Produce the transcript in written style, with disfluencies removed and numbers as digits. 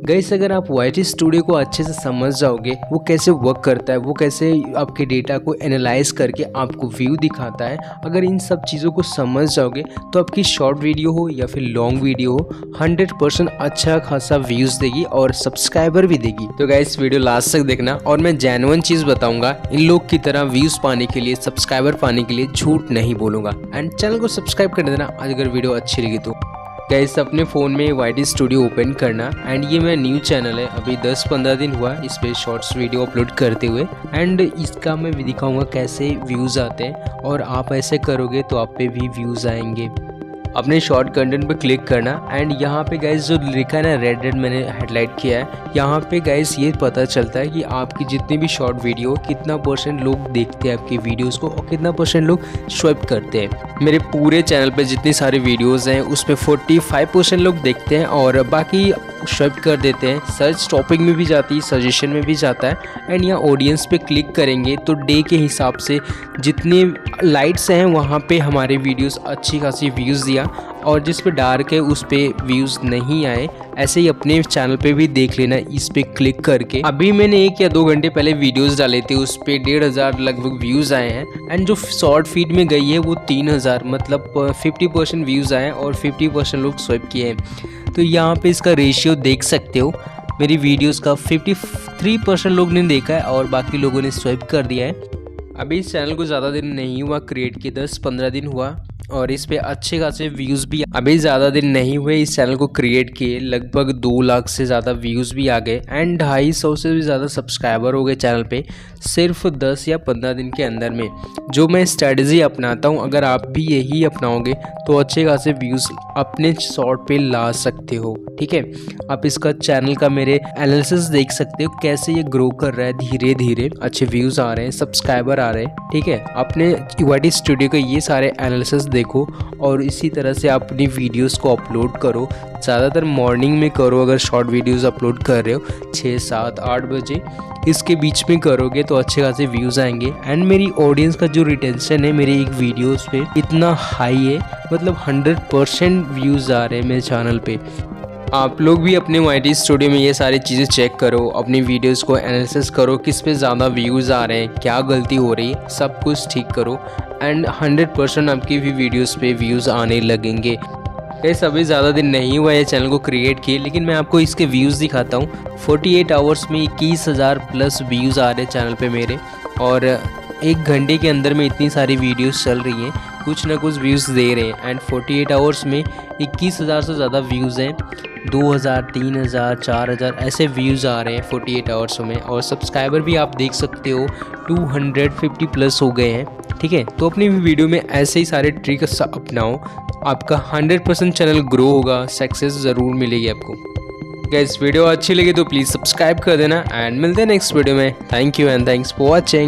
Guys अगर आप YT studio को अच्छे से समझ जाओगे, वो कैसे वर्क करता है, वो कैसे आपके डेटा को एनालाइज करके आपको व्यू दिखाता है, अगर इन सब चीज़ों को समझ जाओगे तो आपकी शॉर्ट वीडियो हो या फिर लॉन्ग वीडियो हो 100% अच्छा खासा व्यूज़ देगी और सब्सक्राइबर भी देगी। तो गाइस वीडियो लास्ट तक देखना और मैं जेन्युइन चीज़ बताऊंगा। इन लोग की तरह व्यूज़ पाने के लिए, सब्सक्राइबर पाने के लिए झूठ नहीं बोलूँगा। एंड चैनल को सब्सक्राइब कर देना अगर वीडियो अच्छी लगी तो। गाइस अपने फ़ोन में YT स्टूडियो ओपन करना एंड ये मेरा न्यू चैनल है, अभी 10-15 दिन हुआ इस पर शॉर्ट्स वीडियो अपलोड करते हुए। एंड इसका मैं दिखाऊंगा कैसे व्यूज़ आते हैं और आप ऐसे करोगे तो आप पे भी व्यूज़ आएंगे। अपने शॉर्ट कंटेंट पे क्लिक करना एंड यहाँ पे गाइस जो लिखा है ना रेड मैंने हाईलाइट किया है, यहाँ पे गाइस ये पता चलता है कि आपकी जितनी भी शॉर्ट वीडियो कितना % लोग देखते हैं आपकी वीडियोस को और कितना % लोग स्वाइप करते हैं। मेरे पूरे चैनल पे जितनी सारी वीडियोस हैं उस पर 45% लोग देखते हैं और बाकी स्वाइप कर देते हैं। सर्च टॉपिक में भी जाती है, सजेशन में भी जाता है। एंड यहाँ ऑडियंस पे क्लिक करेंगे तो डे के हिसाब से जितने लाइट्स हैं वहाँ पे हमारे वीडियोस अच्छी खासी व्यूज़ दिया और जिस पे डार्क है उस पे व्यूज़ नहीं आए। ऐसे ही अपने चैनल पे भी देख लेना इस पे क्लिक करके। अभी मैंने 1 या 2 घंटे पहले वीडियोस डाले थे, उस पे 1500 लगभग व्यूज़ आए हैं। एंड जो शॉर्ट फीड में गई है वो 3000, मतलब 50% व्यूज़ आए हैं और 50% लोग स्वाइप किए हैं। तो यहाँ पे इसका रेशियो देख सकते हो, मेरी वीडियोस का 53% लोग ने देखा है और बाकी लोगों ने स्वाइप कर दिया है। अभी इस चैनल को ज़्यादा दिन नहीं हुआ क्रिएट किए, 10-15 दिन हुआ और इस पे अच्छे खासे व्यूज़ भी अभी ज़्यादा दिन नहीं हुए इस चैनल को क्रिएट किए, लगभग 2 लाख से ज़्यादा व्यूज़ भी आ गए एंड 250 से भी ज़्यादा सब्सक्राइबर हो गए चैनल पे सिर्फ 10 या 15 दिन के अंदर में। जो मैं स्ट्रेटजी अपनाता हूँ, अगर आप भी यही अपनाओगे तो अच्छे खासे व्यूज़ अपने शॉर्ट पे ला सकते हो। ठीक है, आप इसका चैनल का मेरे एनालिसिस देख सकते हो कैसे ये ग्रो कर रहा है, धीरे धीरे अच्छे व्यूज़ आ रहे हैं, सब्सक्राइबर आ रहे हैं। ठीक है, अपने YT स्टूडियो के ये सारे एनालिसिस देखो और इसी तरह से आप अपनी वीडियोस को अपलोड करो। ज़्यादातर मॉर्निंग में करो, अगर शॉर्ट वीडियोस अपलोड कर रहे हो 6, 7, 8 बजे इसके बीच में करोगे तो अच्छे खासे व्यूज़ आएंगे। एंड मेरी ऑडियंस का जो रिटेंशन है मेरे एक वीडियोस पे इतना हाई है, मतलब 100% व्यूज़ आ रहे हैं मेरे चैनल पे। आप लोग भी अपने YT स्टूडियो में ये सारी चीज़ें चेक करो, अपनी वीडियोस को एनालिसिस करो, किस पे ज़्यादा व्यूज़ आ रहे हैं, क्या गलती हो रही है, सब कुछ ठीक करो एंड 100% आपकी भी वीडियोस पे व्यूज़ आने लगेंगे। ये अभी ज़्यादा दिन नहीं हुआ है चैनल को क्रिएट किए, लेकिन मैं आपको इसके व्यूज़ दिखाता हूँ। 48 आवर्स में 21,000 प्लस व्यूज़ आ रहे हैं चैनल पे मेरे और 1 घंटे के अंदर में इतनी सारी वीडियोस चल रही हैं, कुछ ना कुछ व्यूज़ दे रहे हैं। एंड 48 आवर्स में 21,000 से ज़्यादा व्यूज़ हैं, 2,000, 3,000, 4,000 ऐसे व्यूज़ आ रहे हैं 48 आवर्स में। और सब्सक्राइबर भी आप देख सकते हो 250 प्लस हो गए हैं। ठीक है, तो अपनी वीडियो में ऐसे ही सारे ट्रिक्स अपनाओ, आपका 100% चैनल ग्रो होगा, सक्सेस ज़रूर मिलेगी आपको। गाइस वीडियो अच्छी लगी तो प्लीज़ सब्सक्राइब कर देना एंड मिलते हैं नेक्स्ट वीडियो में। Thank you and thanks for watching.